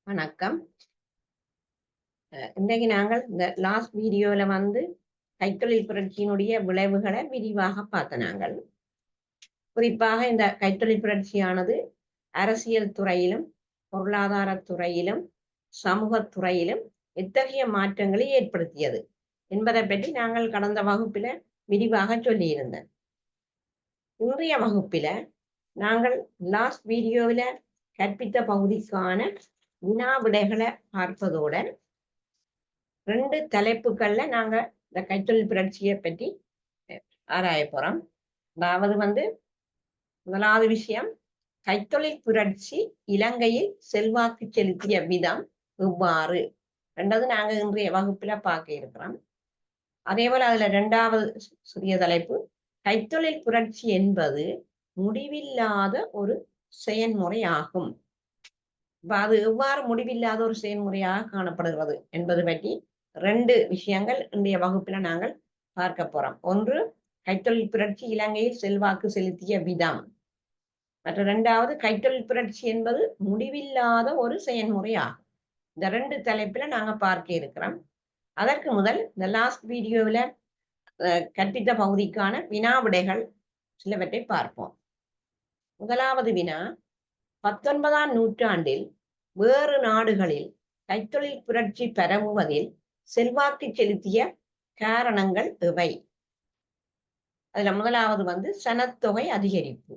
வணக்கம். இன்றைக்கு நாங்கள் இந்த லாஸ்ட் வீடியோல கைத்தொழில் புரட்சியினுடைய விளைவுகளை விரிவாக பார்த்த நாங்கள். குறிப்பாக இந்த கைத்தொழில் புரட்சியானது அரசியல் துறையிலும், பொருளாதார துறையிலும், சமூகத் துறையிலும் எத்தகைய மாற்றங்களை ஏற்படுத்தியது என்பதை பற்றி நாங்கள் கடந்த வகுப்பில விரிவாக சொல்லியிருந்தோம். இன்றைய வகுப்பில நாங்கள் லாஸ்ட் வீடியோவில கற்பித்த பகுதிக்கான வினா விடைகளை பார்ப்பதுடன் 2 தலைப்புகள்ல நாங்க இந்த கைத்தொழில் புரட்சியை பற்றி ஆராய போறோம். அதாவது முதலாவது விஷயம், கைத்தொழில் புரட்சி இலங்கையில் செல்வாக்கு செலுத்திய விதம் எவ்வாறு என்றது நாங்க இன்றைய வகுப்புல பார்க்க இருக்கிறோம். அதே போல அதுல 2வது சிறிய தலைப்பு, கைத்தொழில் புரட்சி என்பது முடிவில்லாத ஒரு செயல்முறை ஆகும். அது எவ்வாறு முடிவில்லாத ஒரு செயல்முறையாக காணப்படுகிறது என்பது பற்றி 2 விஷயங்கள் இன்றைய வகுப்பில் நாங்கள் பார்க்க போறோம். ஒன்று, கைத்தொழில் புரட்சி இலங்கையில் செல்வாக்கு செலுத்திய விதம். மற்ற 2வது, கைத்தொழில் புரட்சி என்பது முடிவில்லாத ஒரு செயல்முறை ஆகும். இந்த 2 தலைப்பில் நாங்க பார்க்க இருக்கிறோம். அதற்கு முதல் இந்த லாஸ்ட் வீடியோவில் கற்பித்த பகுதிக்கான வினா விடைகள் சிலவற்றை பார்ப்போம். முதலாவது வினா, 19ஆம் நூற்றாண்டில் வேறு நாடுகளில் கைத்தொழில் புரட்சி பரவுவதில் செல்வாக்கு செலுத்திய காரணங்கள் எவை? அதுல முதலாவது சனத்தொகை அதிகரிப்பு.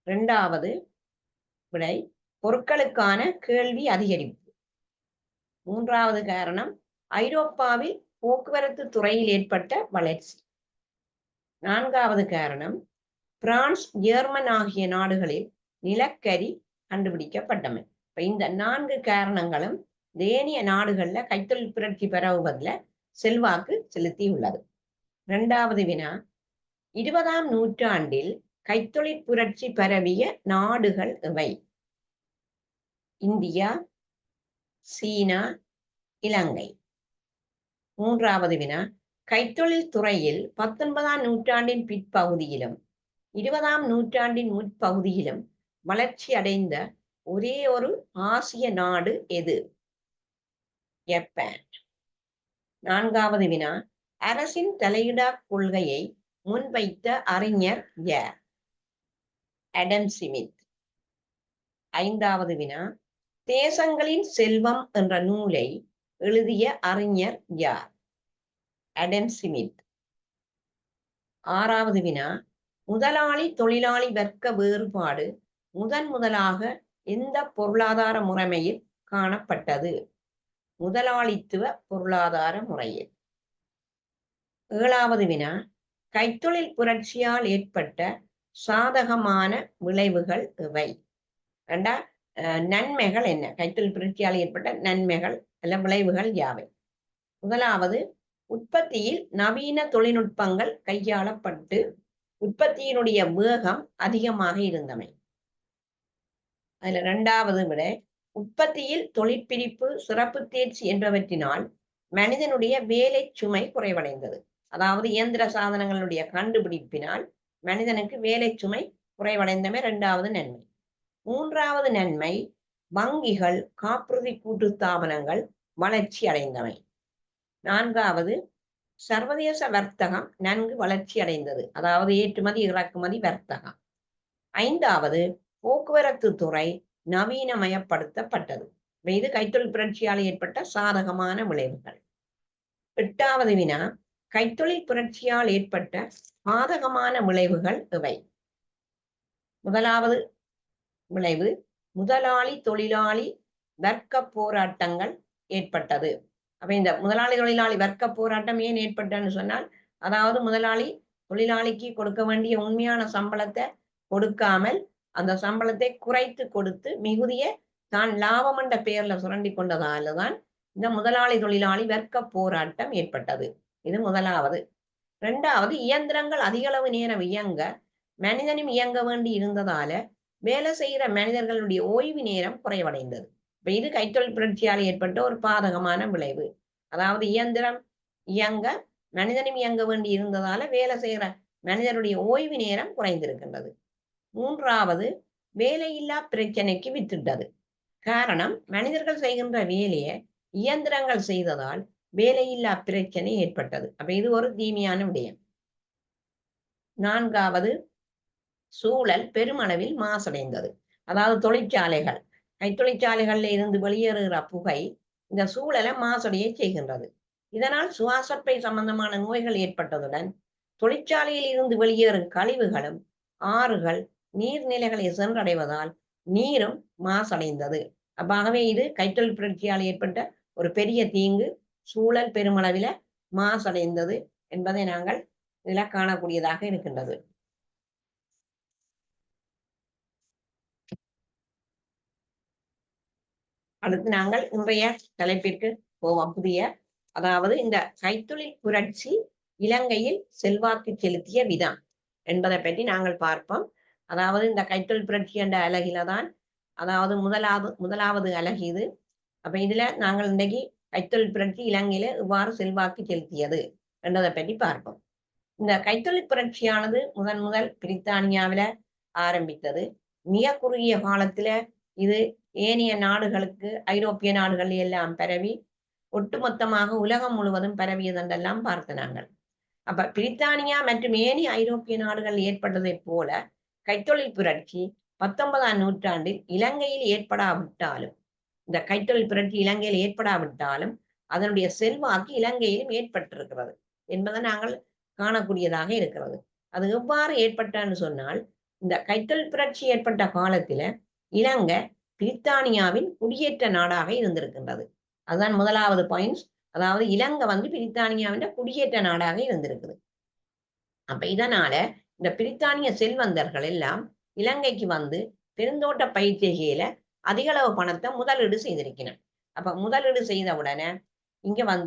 2வது விடை, பொருட்களுக்கான கேள்வி அதிகரிப்பு. 3வது காரணம், ஐரோப்பாவில் போக்குவரத்து துறையில் ஏற்பட்ட வளர்ச்சி. 4வது காரணம், பிரான்ஸ், ஜெர்மன் ஆகிய நாடுகளில் நிலக்கரி கண்டுபிடிக்கப்பட்டமை. இப்ப இந்த 4 காரணங்களும் தேனிய நாடுகள்ல கைத்தொழில் புரட்சி பரவுவதில் செல்வாக்கு செலுத்தியுள்ளது. 2வது வினா, 20ஆம் நூற்றாண்டில் கைத்தொழில் புரட்சி பரவிய நாடுகள் எவை? இந்தியா, சீனா, இலங்கை. 3வது வினா, கைத்தொழில் துறையில் 19ஆம் நூற்றாண்டின் பிற்பகுதியிலும் 20ஆம் நூற்றாண்டின் முற்பகுதியிலும் வளர்ச்சி அடைந்த ஒரே ஒரு ஆசிய நாடு எது? ஜப்பான். 4வது வினா, அரசின் தலையிடா கொள்கையை முன்வைத்த அறிஞர் யார்? Adam Smith. 5வது வினா, தேசங்களின் செல்வம் என்ற நூலை எழுதிய அறிஞர் யார்? Adam Smith. 6வது வினா, முதலாளி தொழிலாளி வர்க்க வேறுபாடு முதலாக எந்த பொருளாதார முறைமையில் காணப்பட்டது? முதலாளித்துவ பொருளாதார முறையில். 7வது வினா, கைத்தொழில் புரட்சியால் ஏற்பட்ட சாதகமான விளைவுகள் எவை? நன்மைகள் என்ன? கைத்தொழில் புரட்சியால் ஏற்பட்ட நன்மைகள் அல்ல விளைவுகள் யாவை? முதலாவது, உற்பத்தியில் நவீன தொழில்நுட்பங்கள் கையாளப்பட்டு உற்பத்தியினுடைய வேகம் அதிகமாக இருந்தமை. அதுல 2வது விட, உற்பத்தியில் தொழிற்பிரிப்பு, சிறப்பு தேர்ச்சி என்பவற்றினால் மனிதனுடைய வேலை சுமை குறைவடைந்தது. அதாவது இயந்திர சாதனங்களுடைய கண்டுபிடிப்பினால் மனிதனுக்கு வேலை சுமை குறைவடைந்தமை 2வது நன்மை. 3வது நன்மை, வங்கிகள், காப்புறுதி கூட்டு ஸ்தாபனங்கள் வளர்ச்சி அடைந்தவை. 4வது, சர்வதேச வர்த்தகம் நன்கு வளர்ச்சி அடைந்தது. அதாவது ஏற்றுமதி இறக்குமதி வர்த்தகம். 5வது, போக்குவரத்து துறை நவீனமயப்படுத்தப்பட்டது. இது கைத்தொழில் புரட்சியால் ஏற்பட்ட சாதகமான விளைவுகள். 8வது வினா, கைத்தொழில் புரட்சியால் ஏற்பட்ட பாதகமான விளைவுகள் எவை? முதலாவது விளைவு, முதலாளி தொழிலாளி வர்க்க போராட்டங்கள் ஏற்பட்டது. அப்ப இந்த முதலாளி தொழிலாளி வர்க்க போராட்டம் ஏன் ஏற்பட்டன்னு சொன்னால், அதாவது முதலாளி தொழிலாளிக்கு கொடுக்க வேண்டிய உண்மையான சம்பளத்தை கொடுக்காமல் அந்த சம்பளத்தை குறைத்து கொடுத்து மிகுதிய தான் லாபம் என்ற பெயர்ல சுரண்டி கொண்டதாலதான் இந்த முதலாளி தொழிலாளி வர்க்க போராட்டம் ஏற்பட்டது. இது முதலாவது. 2வது, இயந்திரங்கள் அதிக அளவு நேரம் இயங்க மனிதனும் இயங்க வேண்டி இருந்ததால வேலை செய்கிற மனிதர்களுடைய ஓய்வு நேரம் குறைவடைந்தது. இப்ப இது கைத்தொழில் புரட்சியால் ஏற்பட்ட ஒரு பாதகமான விளைவு. அதாவது இயந்திரம் இயங்க மனிதனும் இயங்க வேண்டி இருந்ததால வேலை செய்கிற மனிதனுடைய ஓய்வு நேரம் குறைந்திருக்கின்றது. 3வது, வேலையில்லா பிரச்சனைக்கு வித்திட்டது. காரணம் மனிதர்கள் செய்கின்ற வேலையை இயந்திரங்கள் செய்ததால் வேலையில்லா பிரச்சனை ஏற்பட்டது. அப்ப இது ஒரு தீமையான விடயம். 4வது, சூழல் பெருமளவில் மாசடைந்தது. அதாவது தொழிற்சாலைகள், கைத்தொழிற்சாலைகள்ல இருந்து வெளியேறுகிற புகை இந்த சூழலை மாசடைய செய்கின்றது. இதனால் சுவாசப்பை சம்பந்தமான நோய்கள் ஏற்பட்டதுடன் தொழிற்சாலையில் இருந்து வெளியேறும் கழிவுகளும் ஆறுகள் நீர்நிலைகளை சென்றடைவதால் நீரும் மாசடைந்தது. ஆகவே இது கைத்தொழில் புரட்சியால் ஏற்பட்ட ஒரு பெரிய தீங்கு. சூழல் பெருமளவில மாசடைந்தது என்பதை நாங்கள் இதில் காணக்கூடியதாக இருக்கின்றது. அடுத்து நாங்கள் இன்றைய தலைப்பிற்கு போவோம். அதாவது இந்த கைத்தொழில் புரட்சி இலங்கையில் செல்வாக்கு செலுத்திய விதம் என்பதை பற்றி நாங்கள் பார்ப்போம். அதாவது இந்த கைத்தொழில் புரட்சி என்ற அலகில தான், அதாவது முதலாவது அலகு இது. அப்ப இதுல நாங்கள் இன்றைக்கு கைத்தொழில் புரட்சி இலங்கையில இவ்வாறு செல்வாக்கு செலுத்தியது என்பதை பற்றி பார்ப்போம். இந்த கைத்தொழில் புரட்சியானது முதல் பிரித்தானியாவில ஆரம்பித்தது. மிக குறுகிய காலத்துல இது ஏனைய நாடுகளுக்கு, ஐரோப்பிய நாடுகள் எல்லாம் பரவி ஒட்டுமொத்தமாக உலகம் முழுவதும் பரவியதென்றெல்லாம் பார்த்த நாங்கள். அப்ப பிரித்தானியா மற்றும் ஏனைய ஐரோப்பிய நாடுகள் ஏற்பட்டதைப் போல கைத்தொழில் புரட்சி 19ஆம் நூற்றாண்டில் இலங்கையில் ஏற்படாவிட்டாலும், இந்த கைத்தொழில் புரட்சி இலங்கையில் ஏற்படாவிட்டாலும் அதனுடைய செல்வாக்கு இலங்கையிலும் ஏற்பட்டிருக்கிறது என்பதை நாங்கள் காணக்கூடியதாக இருக்கிறது. அது எவ்வாறு ஏற்பட்டான்னு சொன்னால், இந்த கைத்தொழில் புரட்சி ஏற்பட்ட காலத்துல இலங்கை பிரித்தானியாவின் குடியேற்ற நாடாக இருந்திருக்கின்றது. அதுதான் முதலாவது பாயிண்ட்ஸ். அதாவது இலங்கை பிரித்தானியாவின் குடியேற்ற நாடாக இருந்திருக்குது. அப்ப இதனால இந்த பிரித்தானிய செல்வந்தர்கள் எல்லாம் இலங்கைக்கு பெருந்தோட்ட பயிர் செய்கையில அதிக அளவு பணத்தை முதலீடு செய்திருக்கணும். அப்ப முதலீடு செய்த உடனே இங்க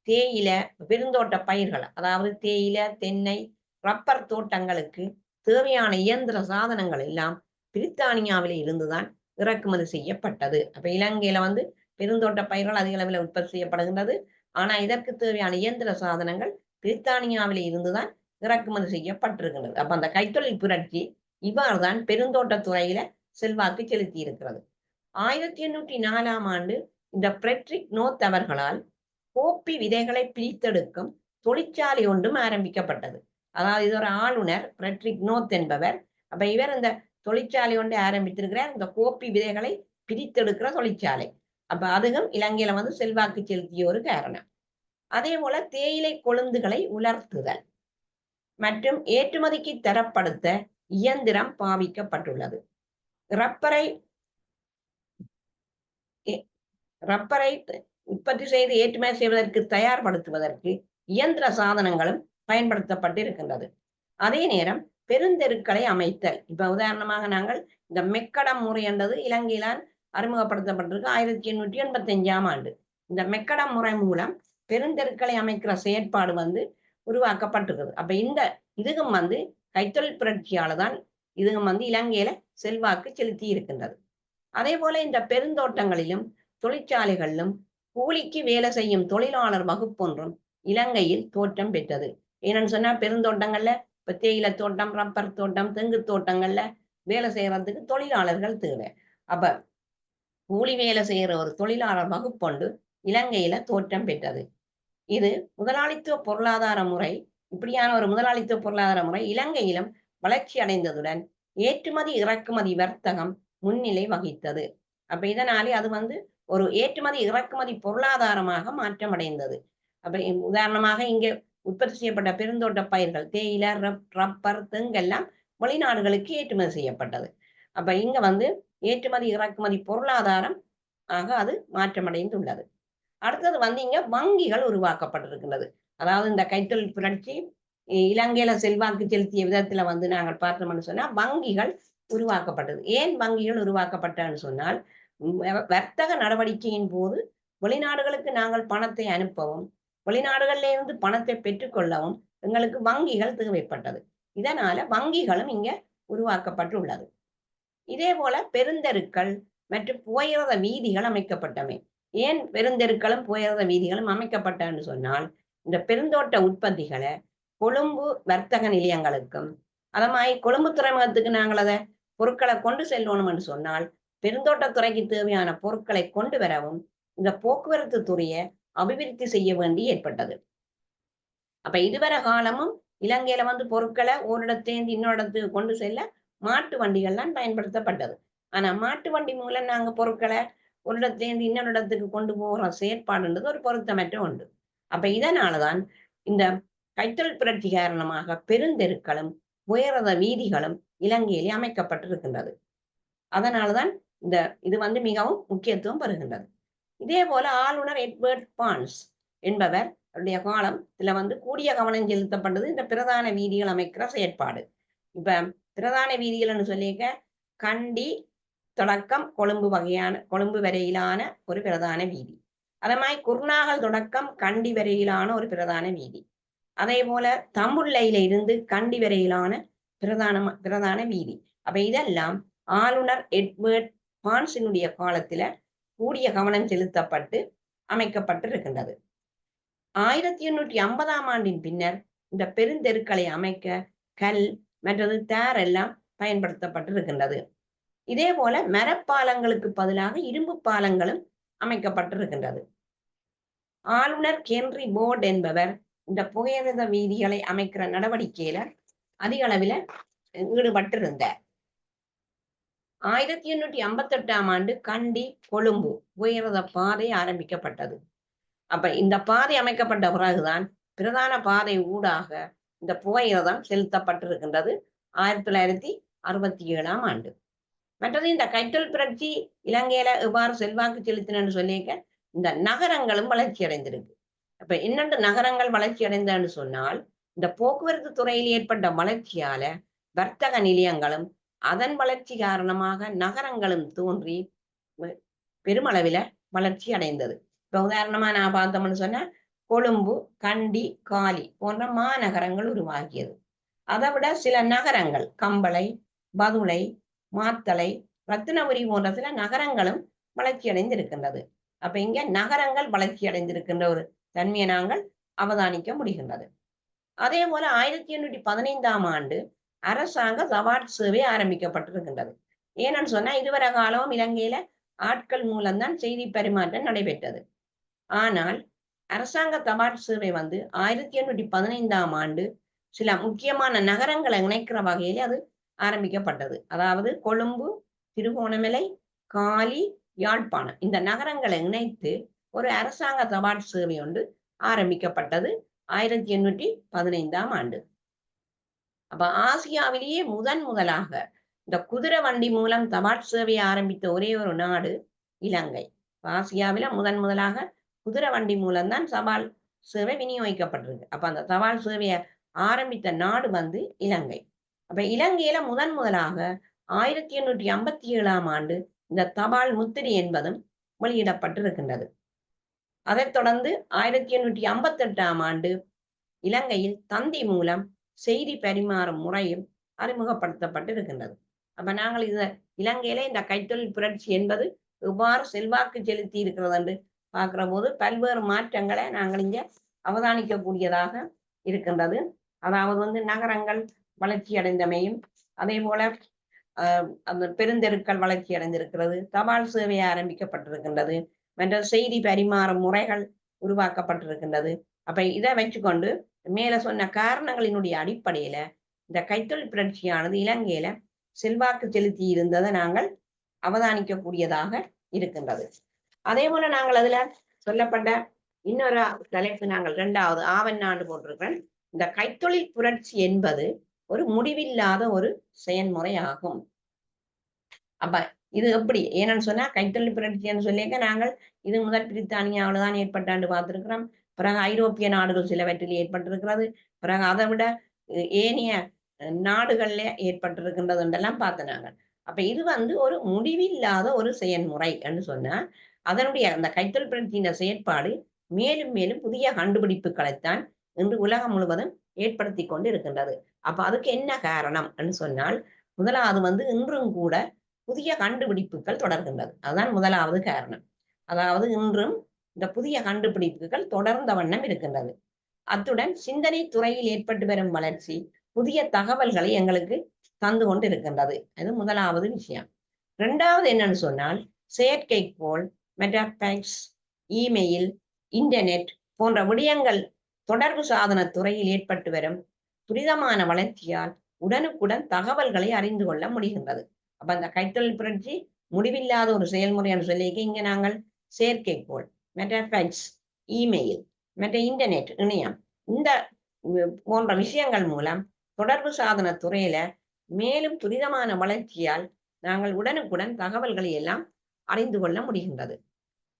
தேயில பெருந்தோட்ட பயிர்கள், அதாவது தேயில, தென்னை, ரப்பர் தோட்டங்களுக்கு தேவையான இயந்திர சாதனங்கள் எல்லாம் பிரித்தானியாவில இருந்துதான் இறக்குமதி செய்யப்பட்டது. அப்ப இலங்கையில பெருந்தோட்ட பயிர்கள் அதிக அளவில் உற்பத்தி செய்யப்படுகின்றது. ஆனா இதற்கு தேவையான இயந்திர சாதனங்கள் பிரித்தானியாவில இருந்துதான் இறக்குமதி செய்யப்பட்டிருக்கின்றது. அப்ப அந்த கைத்தொழில் புரட்சி இவ்வாறுதான் பெருந்தோட்ட துறையில செல்வாக்கு செலுத்தி இருக்கிறது. 1804ஆம் ஆண்டு இந்த பிரெட்ரிக் நோத் அவர்களால் கோப்பி விதைகளை பிரித்தெடுக்கும் தொழிற்சாலை ஒன்றும் ஆரம்பிக்கப்பட்டது. அதாவது இது ஒரு ஆளுநர் பிரெட்ரிக் நோத் என்பவர். அப்ப இவர் இந்த தொழிற்சாலை ஒன்றை ஆரம்பித்திருக்கிறார், இந்த கோப்பி விதைகளை பிரித்தெடுக்கிற தொழிற்சாலை. அப்ப அதுவும் இலங்கையில செல்வாக்கு செலுத்திய ஒரு காரணம். அதே போல தேயிலை கொழுந்துகளை உலர்த்துதல் மற்றும் ஏற்றுமதிக்கு தரப்படுத்த இயந்திரம் பாவிக்கப்பட்டுள்ளது. ரப்பரை உற்பத்தி செய்து ஏற்றுமதி செய்வதற்கு தயார்படுத்துவதற்கு இயந்திர சாதனங்களும் பயன்படுத்தப்பட்டு இருக்கின்றது. அதே நேரம் பெருந்தெருக்களை அமைத்தல். இப்ப உதாரணமாக நாங்கள் இந்த மெக்கடம் முறை என்றது இலங்கையிலான் அறிமுகப்படுத்தப்பட்டிருக்கு 1885ஆம் ஆண்டு. இந்த மெக்கடம் முறை மூலம் பெருந்தெருக்களை அமைக்கிற செயற்பாடு உருவாக்கப்பட்டிருக்குது. அப்ப இந்த இதுவும் கைத்தொழில் புரட்சியால தான் இதுவும் இலங்கையில செல்வாக்கு செலுத்தி இருக்கின்றது. அதே போல இந்த பெருந்தோட்டங்களிலும் தொழிற்சாலைகளிலும் கூலிக்கு வேலை செய்யும் தொழிலாளர் வகுப்பொன்றும் இலங்கையில் தோற்றம் பெற்றது. ஏன்னு சொன்னா பெருந்தோட்டங்கள்ல இப்ப தேயிலை தோட்டம், ரப்பர் தோட்டம், தெங்கு தோட்டங்கள்ல வேலை செய்யறதுக்கு தொழிலாளர்கள் தேவை. அப்ப கூலி வேலை செய்யற ஒரு தொழிலாளர் வகுப்பொண்டு இலங்கையில தோற்றம் பெற்றது. இது முதலாளித்துவ பொருளாதார முறை. இப்படியான ஒரு முதலாளித்துவ பொருளாதார முறை இலங்கையிலும் வளர்ச்சி அடைந்ததுடன் ஏற்றுமதி இறக்குமதி வர்த்தகம் முன்னிலை வகித்தது. அப்ப இதனாலே அது ஒரு ஏற்றுமதி இறக்குமதி பொருளாதாரமாக மாற்றம் அடைந்தது. அப்ப உதாரணமாக இங்க உற்பத்தி செய்யப்பட்ட பெருந்தோட்ட பயிர்கள் தேயிலை, ரப்பர், தெங்கெல்லாம் வெளிநாடுகளுக்கு ஏற்றுமதி செய்யப்பட்டது. அப்ப இங்க ஏற்றுமதி இறக்குமதி பொருளாதாரம் ஆக அது மாற்றமடைந்துள்ளது. அடுத்தது இங்க வங்கிகள் உருவாக்கப்பட்டிருக்கின்றது. அதாவது இந்த கைத்தொழில் புரட்சி இலங்கையில செல்வாக்கு செலுத்திய விதத்துல நாங்கள் பார்த்தோம்னு சொன்னா வங்கிகள் உருவாக்கப்பட்டது. ஏன் வங்கிகள் உருவாக்கப்பட்டன்னு சொன்னால், வர்த்தக நடவடிக்கையின் போது வெளிநாடுகளுக்கு நாங்கள் பணத்தை அனுப்பவும், வெளிநாடுகள்ல இருந்து பணத்தை பெற்றுக்கொள்ளவும் எங்களுக்கு வங்கிகள் தேவைப்பட்டது. இதனால வங்கிகளும் இங்க உருவாக்கப்பட்டுள்ளது. இதே போல பெருந்தெருக்கள் மற்றும் புகையிரத வீதிகள் அமைக்கப்பட்டமை. ஏன் பெருந்தெருக்களும் புகையிரத வீதிகளும் அமைக்கப்பட்டன்னு சொன்னால், இந்த பெருந்தோட்ட உற்பத்திகளை கொழும்பு வர்த்தக நிலையங்களுக்கும், அதமாதிரி கொழும்பு துறைமுகத்துக்கு நாங்கள் அதை பொருட்களை கொண்டு செல்லணும் என்று சொன்னால் பெருந்தோட்டத்துறைக்கு தேவையான பொருட்களை கொண்டு வரவும் இந்த போக்குவரத்து துறையை அபிவிருத்தி செய்ய வேண்டி ஏற்பட்டது. அப்ப இதுவரை காலமும் இலங்கையில வந்து பொருட்களை ஒரு இடத்திலிருந்து இன்னொரு இடத்துக்கு கொண்டு செல்ல மாட்டு வண்டிகள் தான் பயன்படுத்தப்பட்டது. ஆனா மாட்டு வண்டி மூலம் நாங்க பொருட்களை ஒரு இடத்திலிருந்து இன்னொரு இடத்துக்கு கொண்டு போகிற செயற்பாடுன்றது ஒரு பொருத்தமற்ற உண்டு. அப்ப இதனாலதான் இந்த கைத்தொழில் புரட்சி காரணமாக பெருந்தெருக்களும் உயரத வீதிகளும் இலங்கையிலே அமைக்கப்பட்டிருக்கின்றது. அதனாலதான் இந்த இது வந்து மிகவும் முக்கியத்துவம் பெறுகின்றது. இதே போல ஆளுநர் எட்வர்ட் பான்ஸ் என்பவர் அவருடைய காலத்துல வந்து கூடிய கவனம் செலுத்தப்பட்டது இந்த பிரதான வீதிகள் அமைக்கிற செயற்பாடு. இப்ப பிரதான வீதிகள்னு சொல்லியிருக்க கண்டி தொடக்கம் கொழும்பு வரையிலான ஒரு பிரதான வீதி. அதே மாதிரி குர்நாகல் தொடக்கம் கண்டி வரையிலான ஒரு பிரதான வீதி. அதே போல தம்புள்ளையில இருந்து கண்டி வரையிலான பிரதான வீதி. அப்ப இதெல்லாம் ஆளுநர் எட்வர்ட் பான்ஸினுடைய காலத்துல கூடிய கவனம் செலுத்தப்பட்டு அமைக்கப்பட்டிருக்கின்றது. 1850ஆம் ஆண்டின் பின்னர் இந்த பெருந்தெருக்களை அமைக்க கல் மற்றது தேர் எல்லாம் பயன்படுத்தப்பட்டிருக்கின்றது. இதே போல மரப்பாலங்களுக்கு பதிலாக இரும்பு பாலங்களும் அமைக்கப்பட்டிருக்கின்றது. ஆளுநர் ஹென்றி போர்ட் என்பவர் இந்த புகையிரத வீதிகளை அமைக்கிற நடவடிக்கையில அதிக அளவில் ஈடுபட்டிருந்தார். 1858ஆம் ஆண்டு கண்டி கொழும்பு புகையிரத பாதை ஆரம்பிக்கப்பட்டது. அப்ப இந்த பாதை அமைக்கப்பட்ட பிறகுதான் பிரதான பாதை ஊடாக இந்த புகையிரதம் செலுத்தப்பட்டிருக்கின்றது 1967ஆம் ஆண்டு. மற்றது இந்த கைத்தொழில் புரட்சி இலங்கையில எவ்வாறு செல்வாக்கு செலுத்தினு சொல்லியிருக்க இந்த நகரங்களும் வளர்ச்சி அடைந்திருக்கு. அப்ப என்னென்று நகரங்கள் வளர்ச்சி அடைந்தன்னு சொன்னால் இந்த போக்குவரத்து துறையில் ஏற்பட்ட வளர்ச்சியால வர்த்தக நிலையங்களும் அதன் வளர்ச்சி காரணமாக நகரங்களும் தோன்றி பெருமளவில வளர்ச்சி அடைந்தது. இப்ப உதாரணமா நான் பார்த்தோம்னு சொன்னா கொழும்பு, கண்டி, காலி போன்ற மாநகரங்கள் உருவாகியது. அதை விட சில நகரங்கள் கம்பளை, பதுளை, மாத்தளை, ரத்தினபுரி போன்ற சில நகரங்களும் வளர்ச்சி அடைந்திருக்கின்றது. அப்ப இங்க நகரங்கள் வளர்ச்சி அடைந்திருக்கின்ற ஒரு தன்மையை நாங்கள் அவதானிக்க முடிகின்றது. அதே போல 1815ஆம் ஆண்டு அரசாங்க தபால் சேவை ஆரம்பிக்கப்பட்டிருக்கின்றது. ஏன்னு சொன்னா இதுவரை காலமும் இலங்கையில ஆட்கள் மூலம்தான் செய்தி பரிமாற்றம் நடைபெற்றது. ஆனால் அரசாங்க தபால் சேவை வந்து 1815ஆம் ஆண்டு சில முக்கியமான நகரங்களை இணைக்கிற வகையில் அது ஆரம்பிக்கப்பட்டது. அதாவது கொழும்பு, திருகோணமலை, காலி, யாழ்ப்பாணம் இந்த நகரங்களை இணைத்து ஒரு அரசாங்க தபால் சேவை ஒன்று ஆரம்பிக்கப்பட்டது 1815ஆம் ஆண்டு. அப்ப ஆசியாவிலேயே முதலாக இந்த குதிரை வண்டி மூலம் தபால் சேவையை ஆரம்பித்த ஒரே ஒரு நாடு இலங்கை. ஆசியாவில முதலாக குதிரை வண்டி மூலம்தான் தபால் சேவை விநியோகிக்கப்பட்டிருக்கு. அப்ப அந்த தபால் சேவையை ஆரம்பித்த நாடு வந்து இலங்கை. அப்ப இலங்கையில முதலாக 1857ஆம் ஆண்டு இந்த தபால் முத்திரை என்பதும் வெளியிடப்பட்டிருக்கின்றது. அதைத் தொடர்ந்து 1858ஆம் ஆண்டு இலங்கையில் தந்தி மூலம் செய்தி பரிமாறும் முறையும் அறிமுகப்படுத்தப்பட்டிருக்கின்றது. அப்ப நாங்கள் இலங்கையில இந்த கைத்தொழில் புரட்சி என்பது எவ்வாறு செல்வாக்கு செலுத்தி இருக்கிறது என்று பார்க்கிற போது பல்வேறு மாற்றங்களை நாங்கள் இங்க அவதானிக்கக்கூடியதாக இருக்கின்றது. அதாவது வந்து நகரங்கள் வளர்ச்சி அடைந்தமையும் அதே போல அந்த பெருந்தெருக்கள் வளர்ச்சி அடைந்திருக்கிறது, தபால் சேவை ஆரம்பிக்கப்பட்டிருக்கின்றது, மற்ற செய்தி பரிமாறும் முறைகள் உருவாக்கப்பட்டிருக்கின்றது. அப்ப இதை வச்சுக்கொண்டு மேல சொன்ன காரணங்களினுடைய அடிப்படையில இந்த கைத்தொழில் புரட்சியானது இலங்கையில செல்வாக்கு செலுத்தி இருந்ததை நாங்கள் அவதானிக்கக்கூடியதாக இருக்கின்றது. அதே போல நாங்கள் அதுல சொல்லப்பட்ட இன்னொரு தலைப்பு நாங்கள் 2வது ஆவணாண்டு போட்டிருக்கிறேன். இந்த கைத்தொழில் புரட்சி என்பது ஒரு முடிவில்லாத ஒரு செயல்முறை ஆகும். அப்ப இது எப்படி ஏன்னு சொன்னா கைத்தொழில் புரட்சின்னு சொல்லியிருக்க நாங்கள் இது முதல் பிரித்தானியாவில தான் ஏற்பட்டாண்டு பார்த்திருக்கிறோம். பிறகு ஐரோப்பிய நாடுகள் சிலவற்றில் ஏற்பட்டிருக்கிறது. பிறகு அதை விட ஏனைய நாடுகள்ல ஏற்பட்டிருக்கின்றது என்றெல்லாம் பார்த்தனாங்க. அப்ப இது வந்து ஒரு முடிவில்லாத ஒரு செயல்முறை என்று சொன்னா அதனுடைய அந்த கைத்தொழில் புரட்சியின் செயற்பாடு மேலும் மேலும் புதிய கண்டுபிடிப்புகளைத்தான் இன்று உலகம் முழுவதும் ஏற்படுத்தி கொண்டு இருக்கின்றது. அப்ப அதுக்கு என்ன காரணம் என்று சொன்னால் முதலாவது வந்து இன்றும் கூட புதிய கண்டுபிடிப்புகள் தொடர்கின்றது. அதுதான் முதலாவது காரணம். அதாவது இன்றும் இந்த புதிய கண்டுபிடிப்புகள் தொடர்ந்த வண்ணம் இருக்கின்றது. அத்துடன் சிந்தனை துறையில் ஏற்பட்டு வரும் வளர்ச்சி புதிய தகவல்களை எங்களுக்கு தந்து கொண்டு இருக்கின்றது. அது முதலாவது விஷயம். இரண்டாவது என்னன்னு சொன்னால் செயற்கைக்கோள், மெட்டாஃபேக்ஸ், இமெயில், இன்டர்நெட் போன்ற விடயங்கள் தொடர்பு சாதன துறையில் ஏற்பட்டு வரும் துரிதமான வளர்ச்சியால் உடனுக்குடன் தகவல்களை அறிந்து கொள்ள முடிகின்றது. அப்ப அந்த கைத்தொழில் புரட்சி முடிவில்லாத ஒரு செயல்முறைன்னு சொல்லி இங்க நாங்கள் செயற்கைக்கோள், மெட்டாஃபேக்ஸ், இமெயில், மற்ற இன்டர்நெட் இணையம் இந்த போன்ற விஷயங்கள் மூலம் தொடர்பு சாதன துறையில மேலும் துரிதமான வளர்ச்சியால் நாங்கள் உடனுக்குடன் தகவல்களை எல்லாம் அறிந்து கொள்ள முடிகின்றது.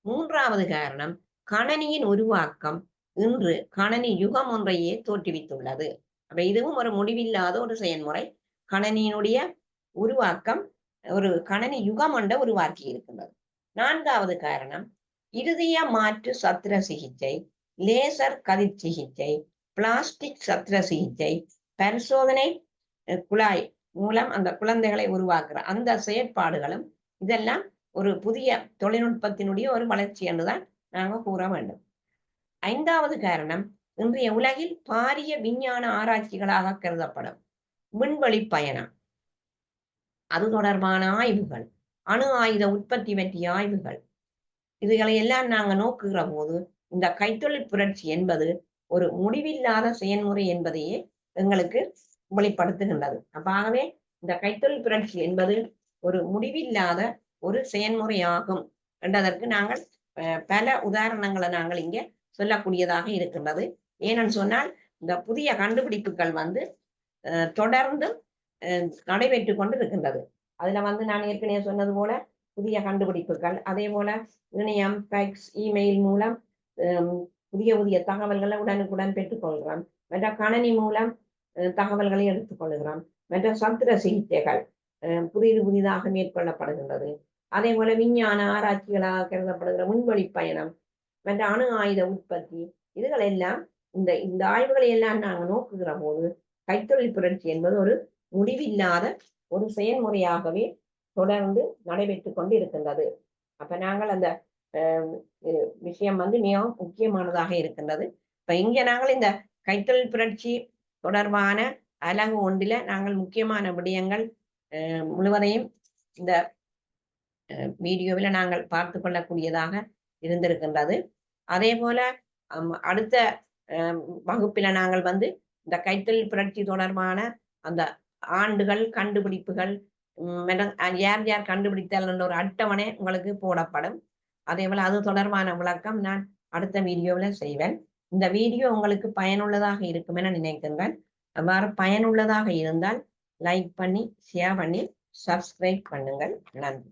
மூன்றாவது காரணம் கணனியின் உருவாக்கம் இன்று கணனி யுகம் ஒன்றையே தோற்றுவித்துள்ளது. அப்ப இதுவும் ஒரு முடிவில்லாத ஒரு செயல்முறை. கணனியினுடைய உருவாக்கம் ஒரு கணனி யுகம் ஒன்றை உருவாக்கி இருக்கின்றது. நான்காவது காரணம் இருதய மாற்று சத்திர சிகிச்சை, லேசர் கதிர் சிகிச்சை, பிளாஸ்டிக் சத்திர சிகிச்சை, பரிசோதனை குழாய் மூலம் அந்த குழந்தைகளை உருவாக்குற அந்த செயற்பாடுகளும் இதெல்லாம் ஒரு புதிய தொழில்நுட்பத்தினுடைய ஒரு வளர்ச்சி என்றுதான் நாங்கள் கூற வேண்டும். ஐந்தாவது காரணம் இன்றைய உலகில் பாரிய விஞ்ஞான ஆராய்ச்சிகளாக கருதப்படும் விண்வெளி பயணம், அது தொடர்பான ஆய்வுகள், அணு ஆயுத உற்பத்தி பற்றிய ஆய்வுகள், இதுகளை எல்லாம் நாங்கள் நோக்குகிற போது இந்த கைத்தொழில் புரட்சி என்பது ஒரு முடிவில்லாத செயல்முறை என்பதையே எங்களுக்கு வெளிப்படுத்துகின்றது. ஆகவே இந்த கைத்தொழில் புரட்சி என்பது ஒரு முடிவில்லாத ஒரு செயல்முறையாகும் என்றதற்கு நாங்கள் பல உதாரணங்களை நாங்கள் இங்கே சொல்லக்கூடியதாக இருக்கின்றது. ஏனென்று சொன்னால் இந்த புதிய கண்டுபிடிப்புகள் தொடர்ந்து நடைபெற்று கொண்டு இருக்கின்றது. அதுல நான் ஏற்கனவே சொன்னது போல புதிய கண்டுபிடிப்புகள், அதே போல இணையம், ஃபேக்ஸ், இமெயில் மூலம் புதிய புதிய தகவல்களை உடனுக்குடன் பெற்றுக்கொள்கிறோம். மற்ற கணனி மூலம் தகவல்களை எடுத்துக்கொள்கிறோம். மற்ற சத்திர சிகிச்சைகள் புதிதாக மேற்கொள்ளப்படுகின்றது. அதே போல விஞ்ஞான ஆராய்ச்சிகளாக கருதப்படுகிற விண்வெளி பயணம், மற்ற அணு ஆயுத உற்பத்தி, இதுகள் எல்லாம் இந்த ஆய்வுகளை எல்லாம் நாங்கள் நோக்குகிற போது கைத்தொழில் புரட்சி என்பது ஒரு முடிவில்லாத ஒரு செயல்முறையாகவே தொடர்ந்து நடைபெற்று கொண்டு இருக்கின்றது. அப்ப நாங்கள் அந்த விஷயம் மிகவும் முக்கியமானதாக இருக்கின்றது. இப்ப இங்க நாங்கள் இந்த கைத்தொழில் புரட்சி தொடர்பான அலகு ஒன்றில நாங்கள் முக்கியமான விடயங்கள் முழுவதையும் இந்த வீடியோவில் நாங்கள் பார்த்து கொள்ளக்கூடியதாக இருந்திருக்கின்றது. அதே போல அடுத்த வகுப்பில நாங்கள் இந்த கைத்தொழில் புரட்சி தொடர்பான அந்த ஆண்டுகள், கண்டுபிடிப்புகள், யார் யார் கண்டுபிடித்தால் என்ற ஒரு அட்டவணை உங்களுக்கு போடப்படும். அதே போல அது தொடர்பான விளக்கம் நான் அடுத்த வீடியோவில் செய்வேன். இந்த வீடியோ உங்களுக்கு பயனுள்ளதாக இருக்கும் என நினைக்கின்றேன். அவ்வாறு பயனுள்ளதாக இருந்தால் லைக் பண்ணி, ஷேர் பண்ணி, சப்ஸ்கிரைப் பண்ணுங்கள். நன்றி.